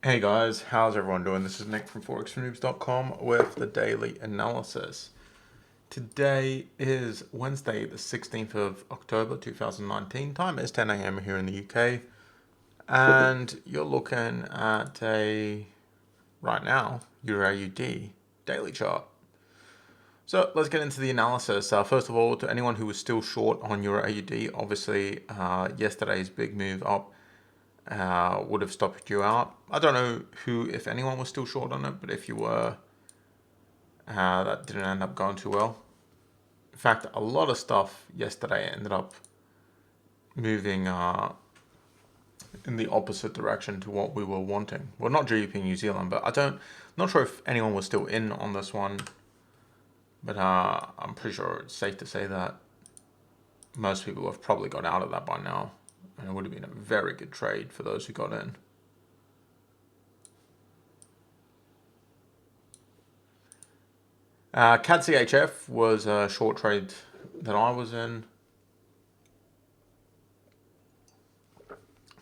Hey guys, how's everyone doing? This is Nick from ForexForNoobs.com with the daily analysis. Today is Wednesday, the 16th of October 2019. Time is 10 a.m. here in the UK. And you're looking at right now, EURGBP daily chart. So let's get into the analysis. First of all, to anyone who was still short on EURGBP, obviously yesterday's big move up would have stopped you out. I don't know who, if anyone, was still short on it, but if you were, that didn't end up going too well. In fact, a lot of stuff yesterday ended up moving in the opposite direction to what we were wanting. Well, not GBP New Zealand, but not sure if anyone was still in on this one, but I'm pretty sure it's safe to say that most people have probably got out of that by now. And it would have been a very good trade for those who got in. CAD CHF was a short trade that I was in.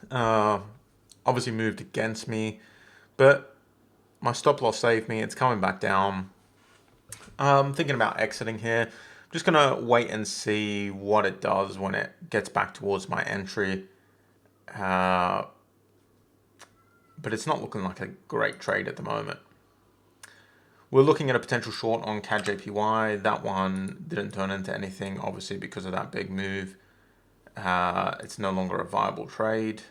Obviously moved against me, but my stop loss saved me. It's coming back down. I'm thinking about exiting here. I'm just gonna wait and see what it does when it gets back towards my entry. But it's not looking like a great trade at the moment. We're looking at a potential short on CAD JPY. That one didn't turn into anything, obviously, because of that big move. It's no longer a viable trade.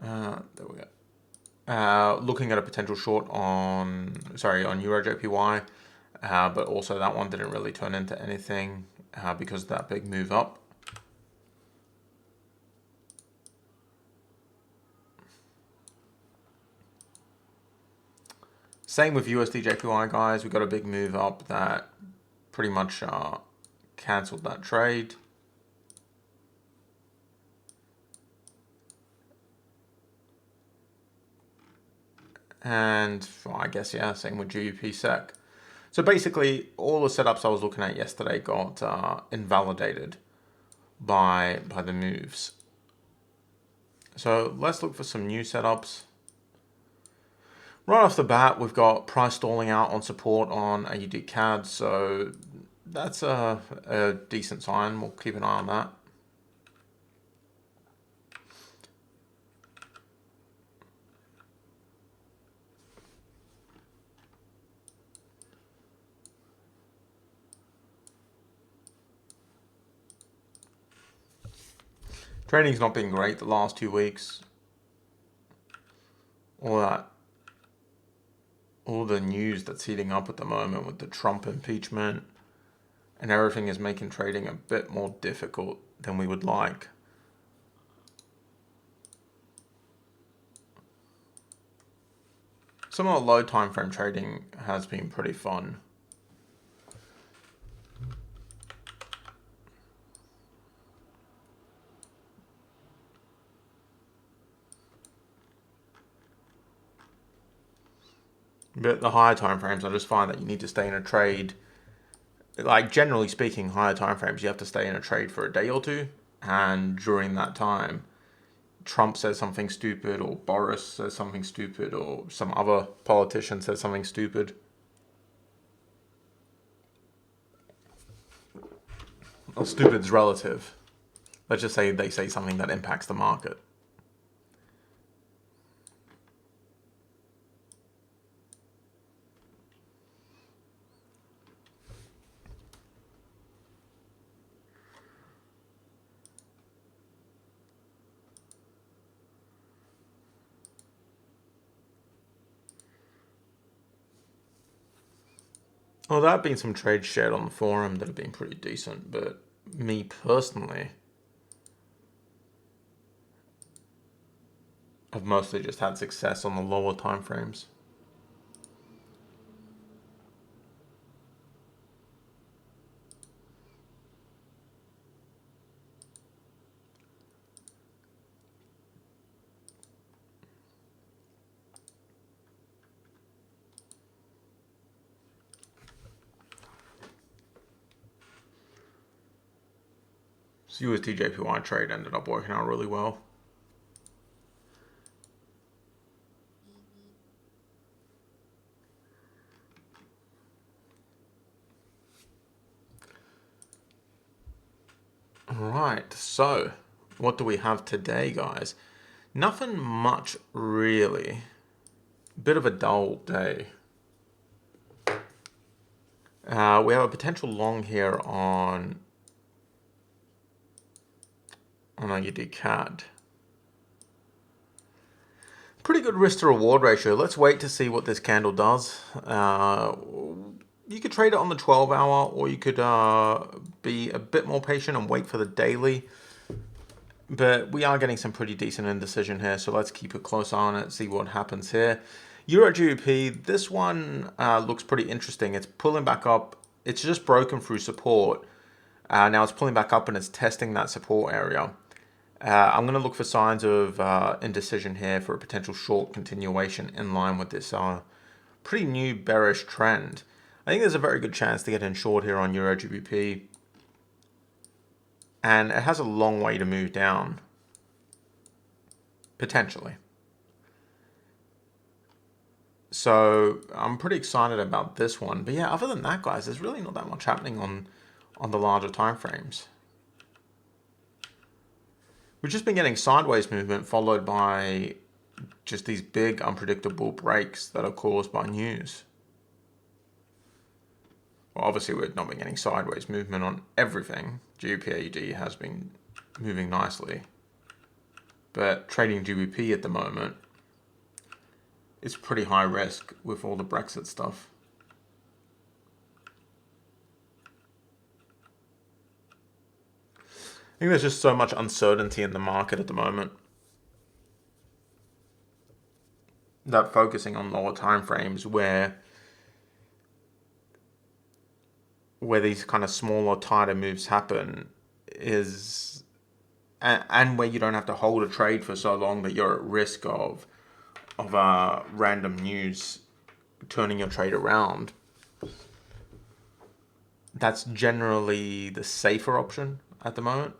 There we go. Looking at a potential short on EURGBP, but also that one didn't really turn into anything because of that big move up. Same with USDJPY, guys. We got a big move up that pretty much cancelled that trade. And well, I guess, yeah, same with GBP SEC. So basically, all the setups I was looking at yesterday got invalidated by the moves. So let's look for some new setups. Right off the bat, we've got price stalling out on support on AUDCAD, so that's a decent sign. We'll keep an eye on that. Trading's not been great the last 2 weeks. All the news that's heating up at the moment with the Trump impeachment and everything is making trading a bit more difficult than we would like. Some of the low time frame trading has been pretty fun. But the higher time frames, I just find that you need to stay in a trade. Like, generally speaking, higher time frames, you have to stay in a trade for a day or two. And during that time, Trump says something stupid, or Boris says something stupid, or some other politician says something stupid. Well, stupid's relative. Let's just say they say something that impacts the market. Well, there have been some trades shared on the forum that have been pretty decent, but me personally, I've mostly just had success on the lower time frames. So USDJPY trade ended up working out really well. Right, so what do we have today, guys? Nothing much, really. Bit of a dull day. We have a potential long here on AUDCAD. Pretty good risk to reward ratio. Let's wait to see what this candle does. You could trade it on the 12-hour, or you could be a bit more patient and wait for the daily. But we are getting some pretty decent indecision here, so let's keep a close eye on it, see what happens here. EURGBP, this one looks pretty interesting. It's pulling back up. It's just broken through support. Now it's pulling back up and it's testing that support area. I'm going to look for signs of indecision here for a potential short continuation in line with this pretty new bearish trend. I think there's a very good chance to get in short here on EURGBP. And it has a long way to move down, potentially. So I'm pretty excited about this one. But yeah, other than that, guys, there's really not that much happening on the larger time frames. We've just been getting sideways movement followed by just these big unpredictable breaks that are caused by news. Well, obviously, we've not been getting sideways movement on everything. GBP/AUD has been moving nicely. But trading GBP at the moment is pretty high risk with all the Brexit stuff. I think there's just so much uncertainty in the market at the moment that focusing on lower time frames where these kind of smaller, tighter moves happen is, and where you don't have to hold a trade for so long that you're at risk of random news turning your trade around. That's generally the safer option at the moment.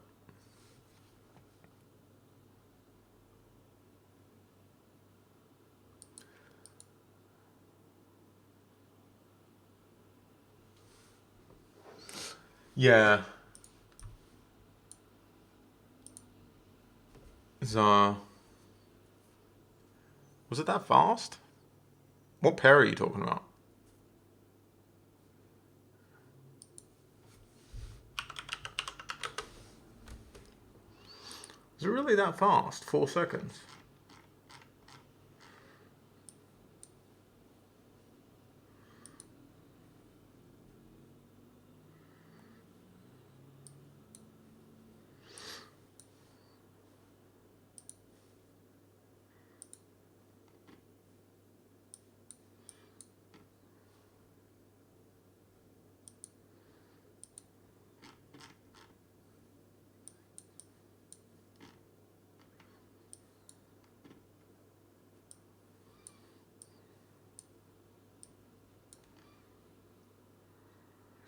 Yeah. So, was it that fast? What pair are you talking about? Is it really that fast? 4 seconds?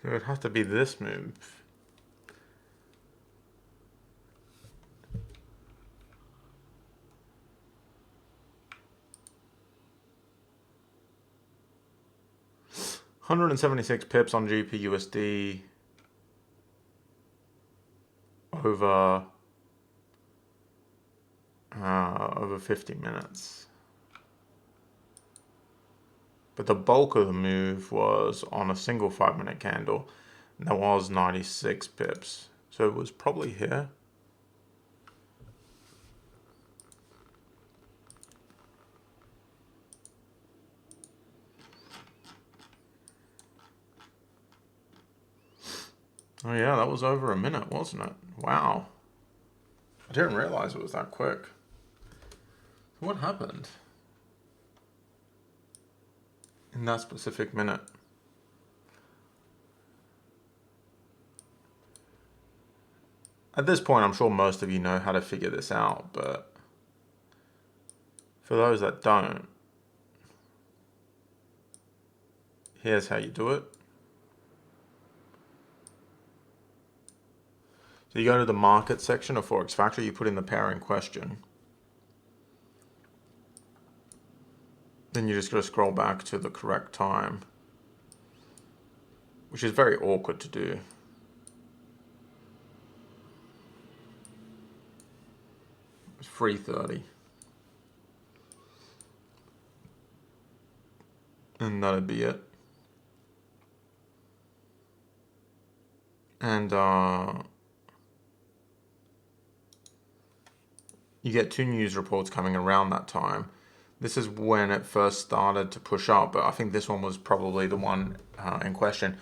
So it would have to be this move. $176 pips on GBP/USD over 50 minutes. But the bulk of the move was on a single 5-minute candle, and that was 96 pips. So it was probably here. Oh yeah, that was over a minute, wasn't it? Wow. I didn't realize it was that quick. What happened in that specific minute? At this point, I'm sure most of you know how to figure this out, but for those that don't, here's how you do it. So you go to the market section of Forex Factory, you put in the pair in question. Then you just got to scroll back to the correct time, which is very awkward to do. It's 330. And that'd be it. And you get 2 news reports coming around that time. This is when it first started to push up, but I think this one was probably the one in question.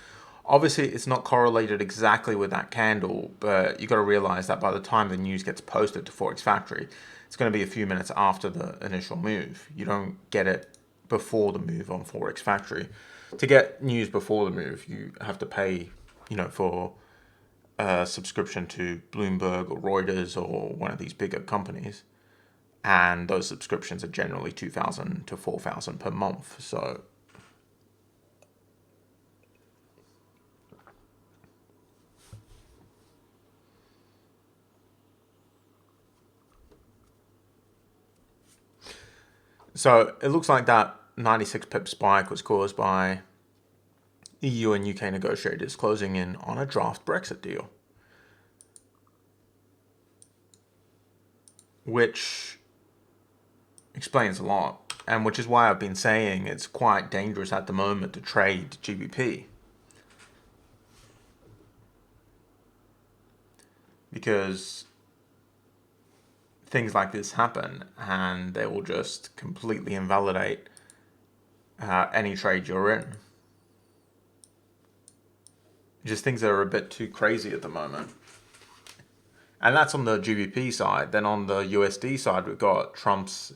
Obviously, it's not correlated exactly with that candle, but you got to realize that by the time the news gets posted to Forex Factory, it's going to be a few minutes after the initial move. You don't get it before the move on Forex Factory. To get news before the move, you have to pay, for a subscription to Bloomberg or Reuters or one of these bigger companies. And those subscriptions are generally $2,000 to $4,000 per month. So it looks like that 96 pip spike was caused by EU and UK negotiators closing in on a draft Brexit deal, which explains a lot, and which is why I've been saying it's quite dangerous at the moment to trade GBP, because things like this happen and they will just completely invalidate any trade you're in. Just things that are a bit too crazy at the moment. And that's on the GBP side. Then on the USD side, we've got Trump's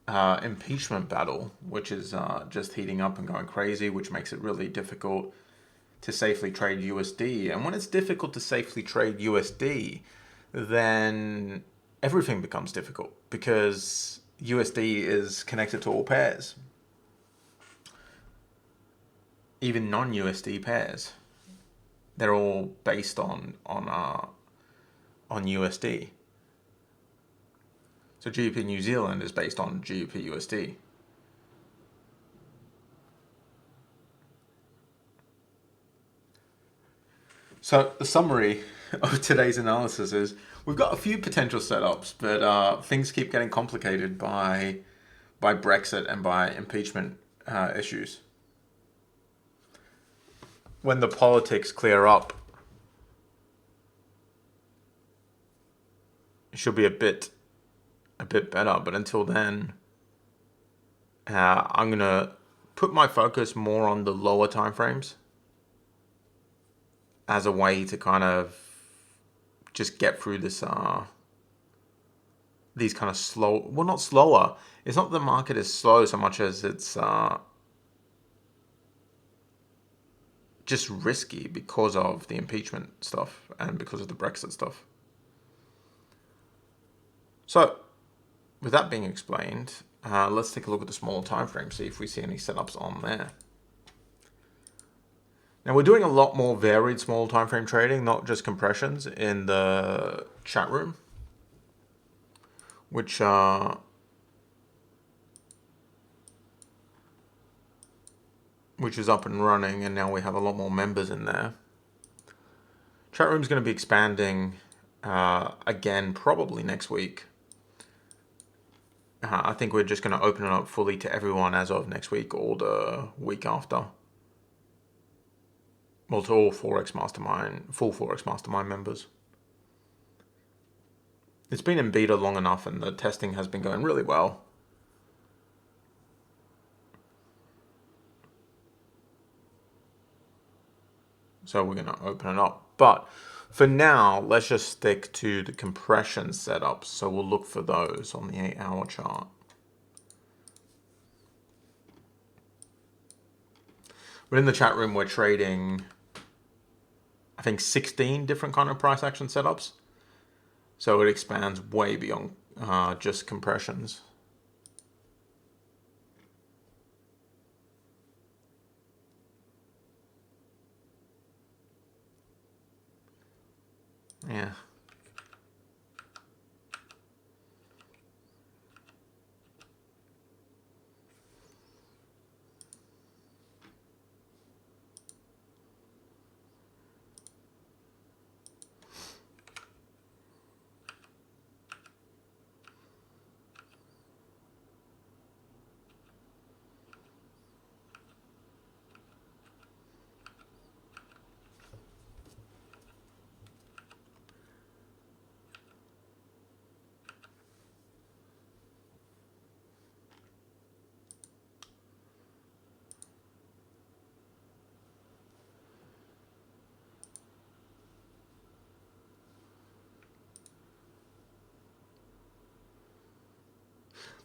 impeachment battle, which is just heating up and going crazy, which makes it really difficult to safely trade USD. And when it's difficult to safely trade USD, then everything becomes difficult, because USD is connected to all pairs, even non-USD pairs. They're all based on USD. So GBP New Zealand is based on GBP USD. So the summary of today's analysis is we've got a few potential setups, but things keep getting complicated by Brexit and by impeachment issues. When the politics clear up, it should be a bit better. But until then, I'm gonna put my focus more on the lower time frames as a way to kind of just get through this these kind of slow, well, not slower, it's not the market is slow so much as it's just risky because of the impeachment stuff and because of the Brexit stuff. So with that being explained, let's take a look at the smaller time frame, see if we see any setups on there. Now we're doing a lot more varied small time frame trading, not just compressions, in the chat room, which is up and running, and now we have a lot more members in there. Chat room's going to be expanding again probably next week. I think we're just going to open it up fully to everyone as of next week or the week after. Well, to all Forex Mastermind, full Forex Mastermind members. It's been in beta long enough and the testing has been going really well. So we're going to open it up. But for now, let's just stick to the compression setups. So we'll look for those on the 8-hour chart. But in the chat room, we're trading, I think, 16 different kind of price action setups. So it expands way beyond just compressions. Yeah.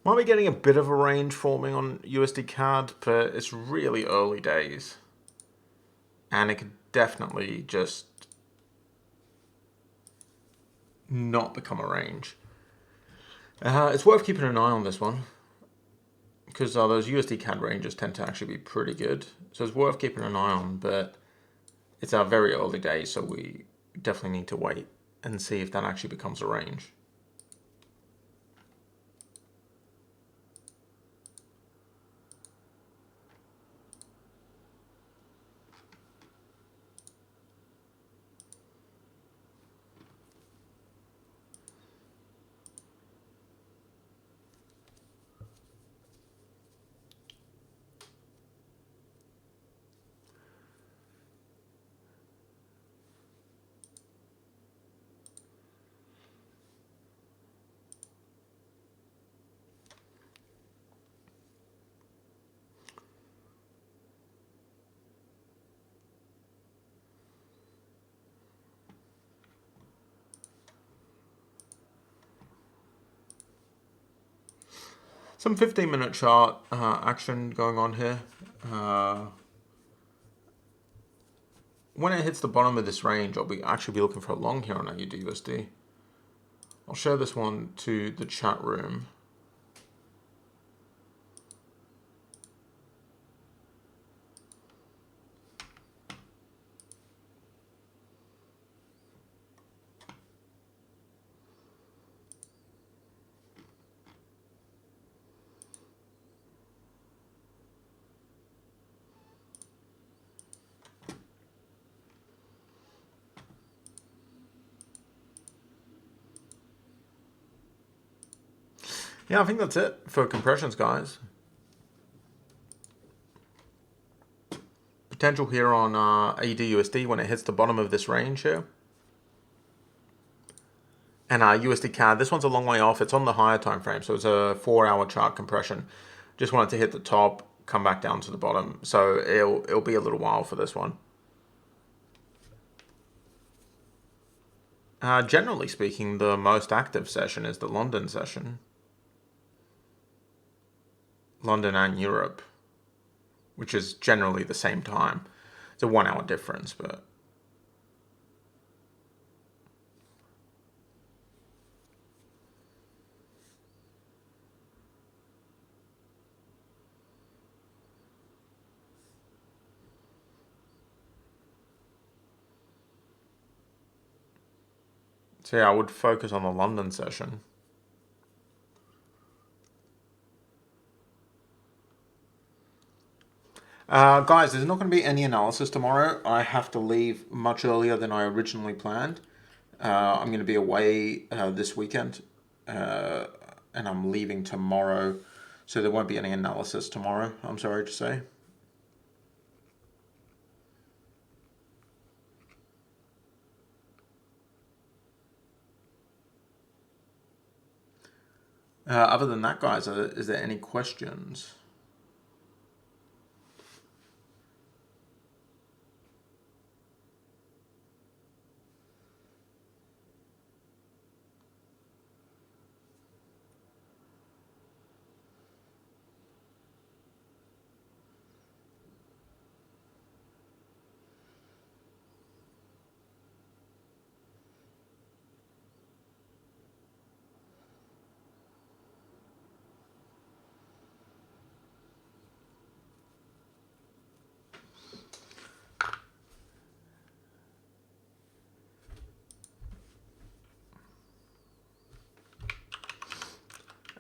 Might be getting a bit of a range forming on USDCAD, but it's really early days. And it could definitely just not become a range. It's worth keeping an eye on this one, because those USDCAD ranges tend to actually be pretty good. So it's worth keeping an eye on, but it's our very early days, so we definitely need to wait and see if that actually becomes a range. Some 15-minute chart action going on here. When it hits the bottom of this range, I'll actually be looking for a long here on AUDUSD. I'll share this one to the chat room. Yeah, I think that's it for compressions, guys. Potential here on AUDUSD when it hits the bottom of this range here. And USDCAD, this one's a long way off. It's on the higher time frame, so it's a 4-hour chart compression. Just wanted to hit the top, come back down to the bottom. So it'll be a little while for this one. Generally speaking, the most active session is the London session. London and Europe, which is generally the same time. It's a 1-hour difference, but so yeah, I would focus on the London session. Guys, there's not going to be any analysis tomorrow. I have to leave much earlier than I originally planned. I'm going to be away this weekend, and I'm leaving tomorrow, so there won't be any analysis tomorrow, I'm sorry to say. Other than that, guys, is there any questions?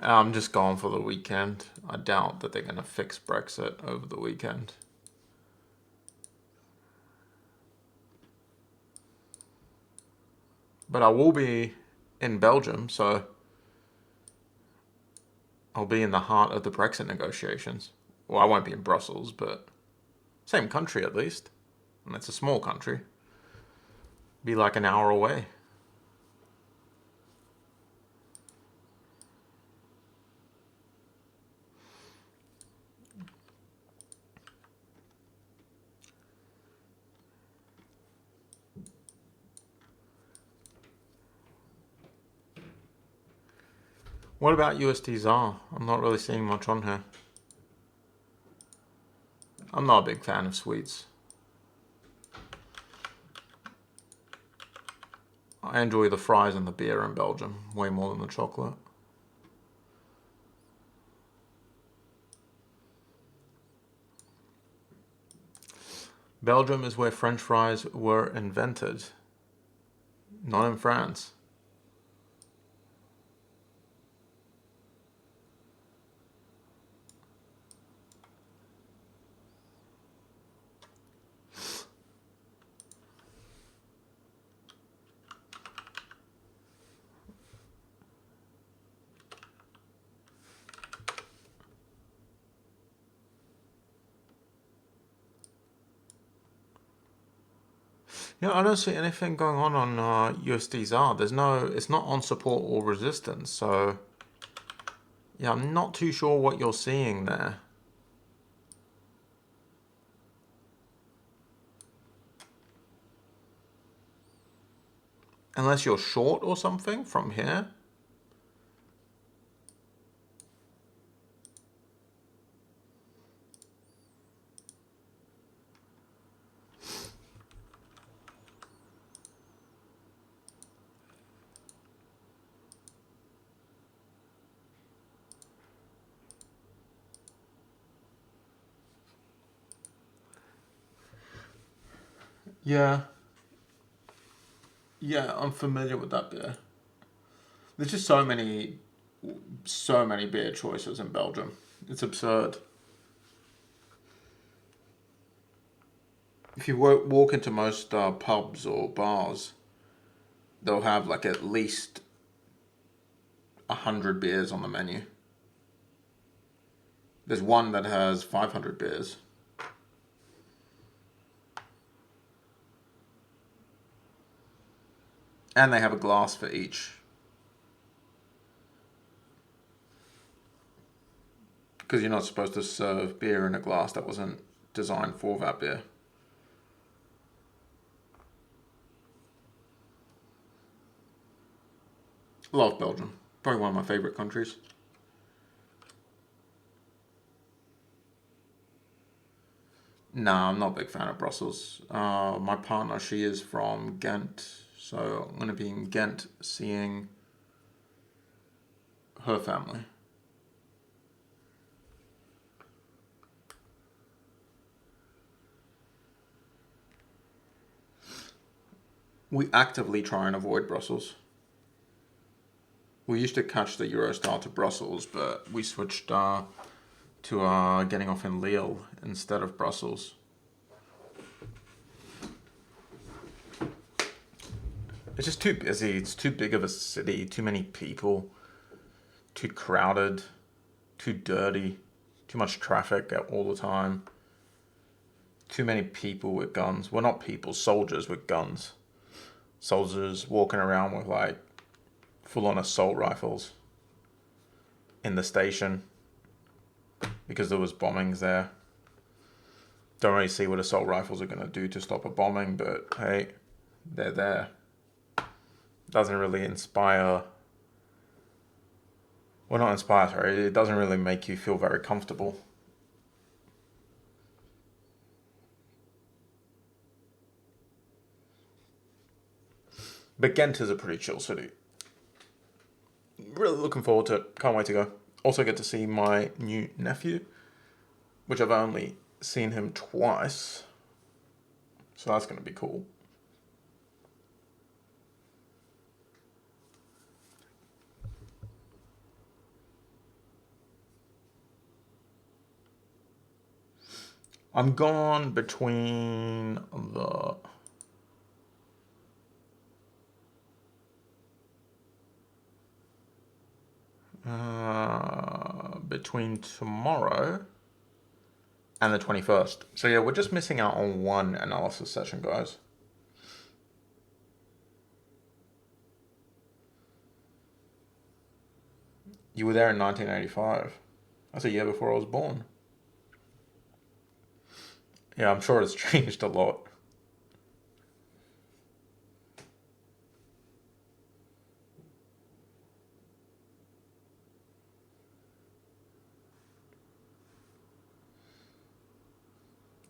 I'm just going for the weekend. I doubt that they're going to fix Brexit over the weekend. But I will be in Belgium, so I'll be in the heart of the Brexit negotiations. Well, I won't be in Brussels, but same country at least. And it's a small country. Be like an hour away. What about USDZAR? I'm not really seeing much on here. I'm not a big fan of sweets. I enjoy the fries and the beer in Belgium way more than the chocolate. Belgium is where French fries were invented, not in France. Yeah, I don't see anything going on USDZAR. There's no, it's not on support or resistance. So yeah, I'm not too sure what you're seeing there. Unless you're short or something from here. Yeah. Yeah, I'm familiar with that beer. There's just so many beer choices in Belgium. It's absurd. If you walk into most pubs or bars, they'll have like at least 100 beers on the menu. There's one that has 500 beers. And they have a glass for each. Because you're not supposed to serve beer in a glass that wasn't designed for that beer. Love Belgium. Probably one of my favorite countries. No, I'm not a big fan of Brussels. My partner, she is from Ghent. So I'm going to be in Ghent seeing her family. We actively try and avoid Brussels. We used to catch the Eurostar to Brussels, but we switched to getting off in Lille instead of Brussels. It's just too busy. It's too big of a city. Too many people. Too crowded. Too dirty. Too much traffic all the time. Too many people with guns. Well, not people, soldiers with guns. Soldiers walking around with like full-on assault rifles in the station because there was bombings there. Don't really see what assault rifles are going to do to stop a bombing, but hey, they're there. Doesn't really inspire. Well, not inspire, sorry. It doesn't really make you feel very comfortable. But Ghent is a pretty chill city. Really looking forward to it. Can't wait to go. Also get to see my new nephew, which I've only seen him twice. So that's going to be cool. I'm gone between the between tomorrow and the 21st. So yeah, we're just missing out on one analysis session, guys. You were there in 1985. That's a year before I was born. Yeah, I'm sure it's changed a lot.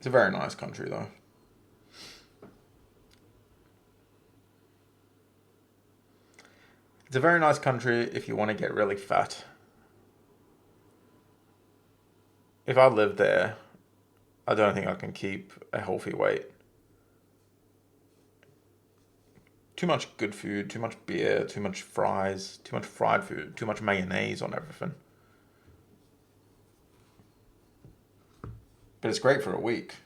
It's a very nice country, though. It's a very nice country if you want to get really fat. If I lived there, I don't think I can keep a healthy weight. Too much good food, too much beer, too much fries, too much fried food, too much mayonnaise on everything. But it's great for a week.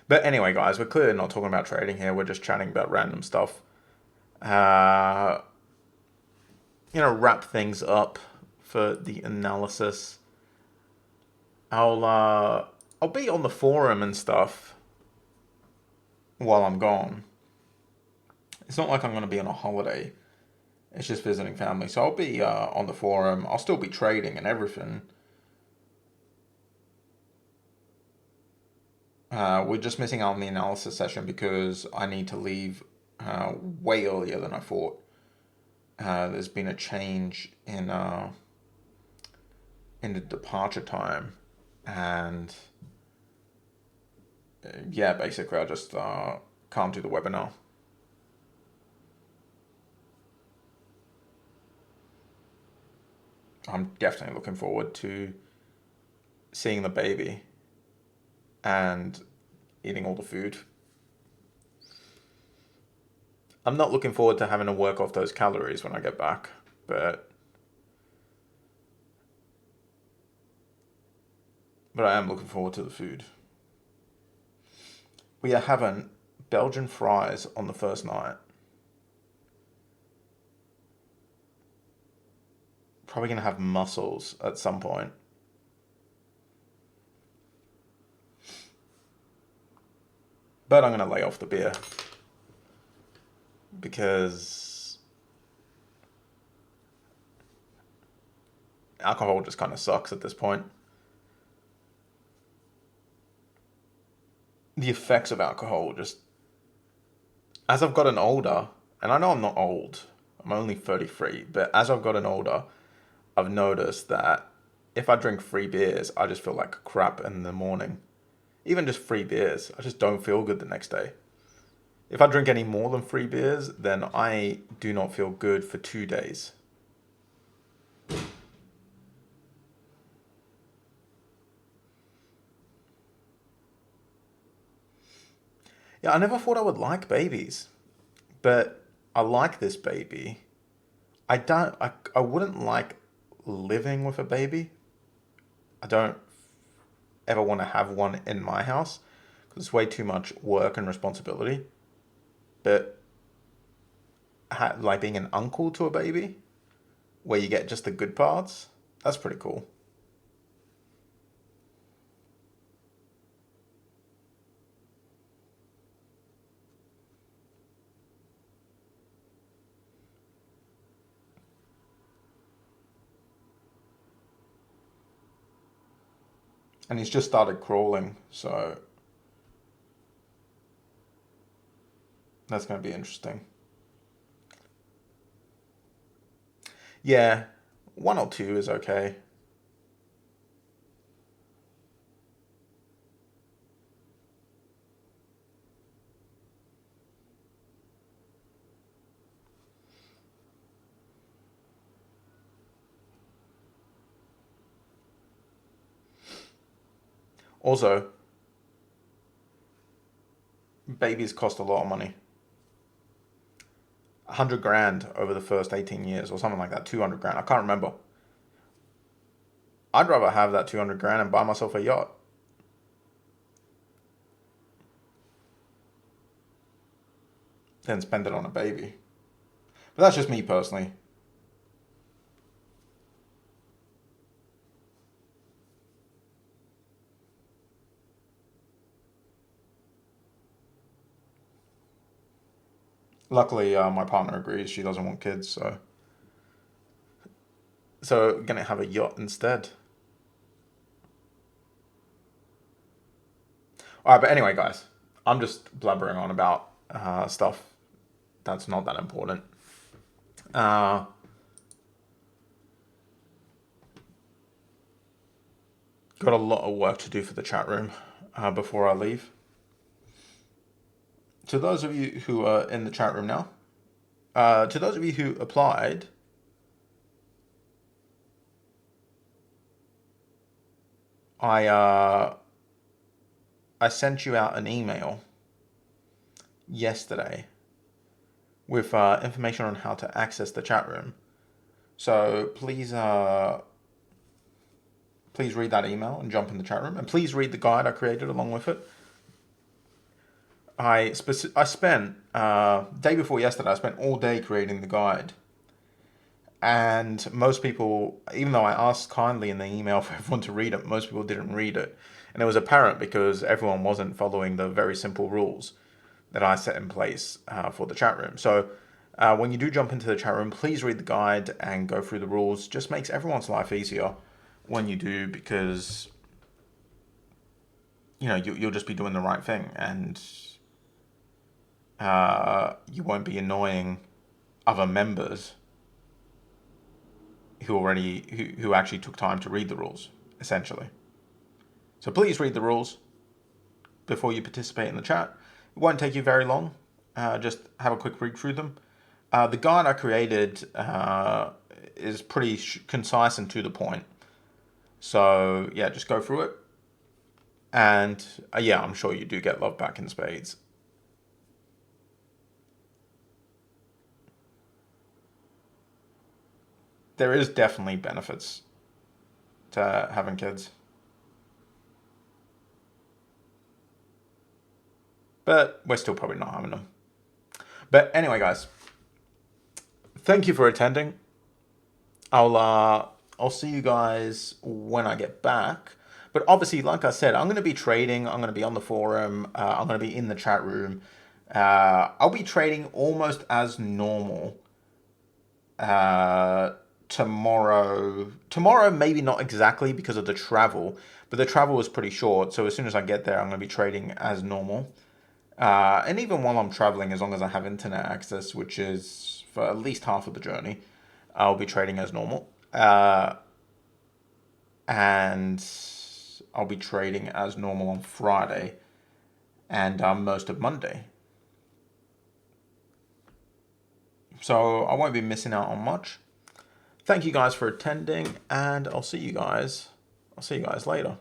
But anyway, guys, we're clearly not talking about trading here. We're just chatting about random stuff. Wrap things up for the analysis. I'll be on the forum and stuff while I'm gone. It's not like I'm going to be on a holiday. It's just visiting family. So I'll be on the forum. I'll still be trading and everything. We're just missing out on the analysis session because I need to leave way earlier than I thought. There's been a change in the departure time, and yeah, basically I just can't do the webinar. I'm definitely looking forward to seeing the baby and eating all the food. I'm not looking forward to having to work off those calories when I get back, but I am looking forward to the food. We are having Belgian fries on the first night. Probably going to have mussels at some point. But I'm going to lay off the beer because alcohol just kind of sucks at this point. The effects of alcohol just, as I've gotten older, and I know I'm not old, I'm only 33, but as I've gotten older, I've noticed that if I drink 3 beers, I just feel like crap in the morning. Even just 3 beers, I just don't feel good the next day. If I drink any more than 3 beers, then I do not feel good for 2 days. Yeah, I never thought I would like babies, but I like this baby. I wouldn't like living with a baby. I don't ever want to have one in my house because it's way too much work and responsibility. But like being an uncle to a baby, where you get just the good parts, that's pretty cool. And he's just started crawling, so that's going to be interesting. Yeah, 1 or 2 is okay. Also, babies cost a lot of money. 100 grand over the first 18 years or something like that. 200 grand. I can't remember. I'd rather have that 200 grand and buy myself a yacht. Than spend it on a baby. But that's just me personally. Luckily, my partner agrees. She doesn't want kids, so gonna have a yacht instead. All right, but anyway, guys, I'm just blubbering on about stuff that's not that important. Got a lot of work to do for the chat room before I leave. To those of you who are in the chat room now, to those of you who applied, I sent you out an email yesterday with information on how to access the chat room. So please read that email and jump in the chat room, and please read the guide I created along with it. I spent day before yesterday. I spent all day creating the guide, and most people, even though I asked kindly in the email for everyone to read it, most people didn't read it, and it was apparent because everyone wasn't following the very simple rules that I set in place for the chat room. So when you do jump into the chat room, please read the guide and go through the rules. Just makes everyone's life easier when you do, because you'll just be doing the right thing, and you won't be annoying other members who actually took time to read the rules, essentially. So please read the rules before you participate in the chat. It won't take you very long. Just have a quick read through them. The guide I created is pretty concise and to the point. So yeah, just go through it. And yeah, I'm sure you do get love back in spades. There is definitely benefits to having kids. But we're still probably not having them. But anyway, guys, thank you for attending. I'll see you guys when I get back. But obviously, like I said, I'm going to be trading. I'm going to be on the forum. I'm going to be in the chat room. I'll be trading almost as normal tomorrow. Tomorrow, maybe not exactly because of the travel, but the travel is pretty short. So as soon as I get there, I'm going to be trading as normal. And even while I'm traveling, as long as I have internet access, which is for at least half of the journey, I'll be trading as normal. And I'll be trading as normal on Friday and most of Monday. So I won't be missing out on much. Thank you guys for attending, and I'll see you guys later.